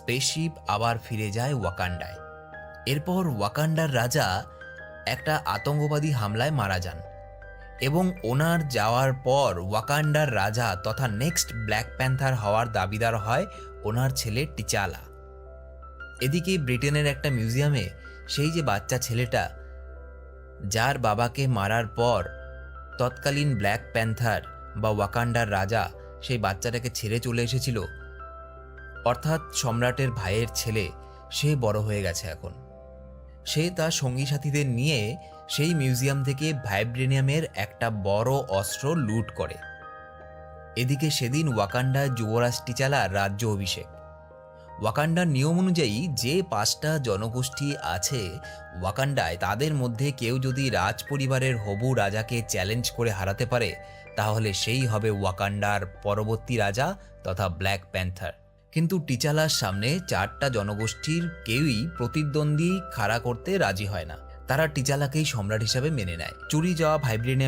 Spaceship আবার ফিরে যায় ওয়াকান্ডায়। এরপর ওয়াকান্ডার রাজা একটা আতঙ্কবাদী হামলায় মারা যান এবং ওনার যাওয়ার পর ওয়াকান্ডার রাজা তথা নেক্সট ব্ল্যাক প্যান্থার হওয়ার দাবিদার হয় ওনার ছেলে টিচালা। এদিকে ব্রিটেনের একটা মিউজিয়ামে সেই যে বাচ্চা ছেলেটা যার বাবাকে মারার পর তৎকালীন ব্ল্যাক প্যান্থার বা ওয়াকান্ডার রাজা সেই বাচ্চাটাকে ছেড়ে চলে এসেছিল, অর্থাৎ সম্রাটের ভাইয়ের ছেলে, সে বড় হয়ে গেছে এখন। সে তার সঙ্গী সাথীদের নিয়ে সেই মিউজিয়াম থেকে ভাইব্রেনিয়ামের একটা বড় অস্ত্র লুট করে। এদিকে সেদিন ওয়াকান্ডার যুবরাজ টিচালার রাজ্য অভিষেক। ওয়াকান্ডার নিয়ম অনুযায়ী যে 5টা জনগোষ্ঠী আছে ওয়াকান্ডায়, তাদের মধ্যে কেউ যদি রাজ পরিবারের হবু রাজাকে চ্যালেঞ্জ করে হারাতে পারে তাহলে সেই হবে ওয়াকান্ডার পরবর্তী রাজা তথা ব্ল্যাক প্যান্থার। কিন্তু টিচালার সামনে 4টা জনগোষ্ঠীর কেউই প্রতিদ্বন্দ্বী খাড়া করতে রাজি হয় না। তারা টিচালাকেই সম্রাট হিসাবে মেনে নেয়। চুরি যাওয়া ভাইব্রেনিয়াম